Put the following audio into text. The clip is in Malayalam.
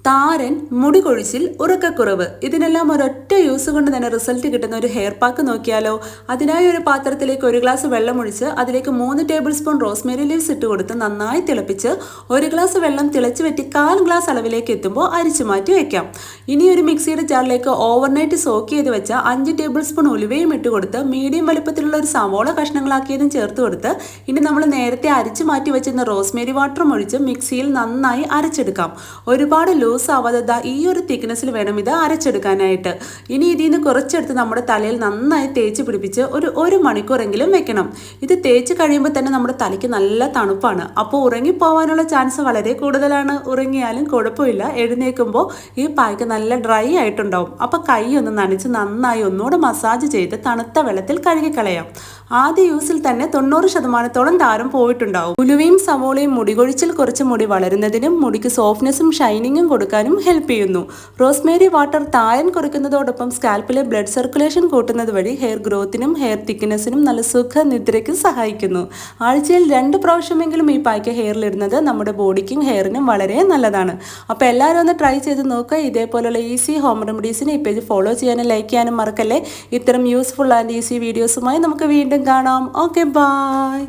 താരൻ, മുടി കൊഴിച്ചിൽ, ഉറക്കക്കുറവ് ഇതിനെല്ലാം ഒരൊറ്റ യൂസ് കൊണ്ട് തന്നെ റിസൾട്ട് കിട്ടുന്ന ഒരു ഹെയർ പാക്ക് നോക്കിയാലോ. അതിനായി ഒരു പാത്രത്തിലേക്ക് 1 ഗ്ലാസ് വെള്ളം ഒഴിച്ച് അതിലേക്ക് 3 ടേബിൾ സ്പൂൺ റോസ്മേരി ലീവ്സ് ഇട്ട് കൊടുത്ത് നന്നായി തിളപ്പിച്ച് 1 ഗ്ലാസ് വെള്ളം തിളച്ച് വെറ്റി 1/4 ഗ്ലാസ് അളവിലേക്ക് എത്തുമ്പോൾ അരിച്ചു മാറ്റി വയ്ക്കാം. ഇനി ഒരു മിക്സിയുടെ ജാറിലേക്ക് ഓവർനൈറ്റ് സോക്ക് ചെയ്ത് വെച്ച 5 ടേബിൾ സ്പൂൺ ഉലുവയും ഇട്ട് കൊടുത്ത് മീഡിയം വലിപ്പത്തിലുള്ള ഒരു സവോള കഷ്ണങ്ങളാക്കിയതും ചേർത്ത് കൊടുത്ത് ഇനി നമ്മൾ നേരത്തെ അരിച്ചു മാറ്റി വെച്ചിരുന്ന റോസ്മേരി വാട്ടറും ഒഴിച്ച് മിക്സിയിൽ നന്നായി അരച്ചെടുക്കാം. ഒരുപാട് ലൂസ് ആവാതെ ഈ ഒരു തിക്നെസ്സിൽ വേണം ഇത് അരച്ചെടുക്കാനായിട്ട്. ഇനി ഇതിൽ നിന്ന് കുറച്ചെടുത്ത് നമ്മുടെ തലയിൽ നന്നായി തേച്ച് പിടിപ്പിച്ച് ഒരു മണിക്കൂറെങ്കിലും വെക്കണം. ഇത് തേച്ച് കഴിയുമ്പോൾ തന്നെ നമ്മുടെ തലയ്ക്ക് നല്ല തണുപ്പാണ്. അപ്പോൾ ഉറങ്ങിപ്പോവാനുള്ള ചാൻസ് വളരെ കൂടുതലാണ്. ഉറങ്ങിയാലും കുഴപ്പമില്ല, എഴുന്നേൽക്കുമ്പോൾ ഈ പായ്ക്ക് നല്ല ഡ്രൈ ആയിട്ടുണ്ടാവും. അപ്പോൾ കൈ ഒന്ന് നനച്ച് നന്നായി ഒന്നുകൂടെ മസാജ് ചെയ്ത് തണുത്ത വെള്ളത്തിൽ കഴുകിക്കളയാം. ആദ്യ യൂസിൽ തന്നെ 90% താരം പോയിട്ടുണ്ടാവും. ഉലുവയും സവോളയും മുടികൊഴിച്ചിൽ കുറച്ച് മുടി വളരുന്നതിനും മുടിക്ക് സോഫ്റ്റ്നെസ്സും ഷൈനിങ്ങും കൊടുക്കാനും ഹെൽപ്പ് ചെയ്യുന്നു. റോസ്മേരി വാട്ടർ താരൻ കുറയ്ക്കുന്നതോടൊപ്പം സ്കാൽപ്പിലെ ബ്ലഡ് സർക്കുലേഷൻ കൂട്ടുന്നത് വഴി ഹെയർ ഗ്രോത്തിനും ഹെയർ തിക്നെസ്സിനും നല്ല സുഖനിദ്രയ്ക്കും സഹായിക്കുന്നു. ആഴ്ചയിൽ 2 പ്രാവശ്യമെങ്കിലും ഈ പായ്ക്ക് ഹെയറിലിടുന്നത് നമ്മുടെ ബോഡിക്കും ഹെയറിനും വളരെ നല്ലതാണ്. അപ്പോൾ എല്ലാവരും ഒന്ന് ട്രൈ ചെയ്ത് നോക്കുക. ഇതേപോലുള്ള ഈസി ഹോം റെമഡീസിന് ഈ പേജ് ഫോളോ ചെയ്യാനും ലൈക്ക് ചെയ്യാനും മറക്കല്ലേ. ഇത്തരം യൂസ്ഫുൾ ആൻഡ് ഈസി വീഡിയോസുമായി നമുക്ക് വീണ്ടും കാണാം. Okay, by.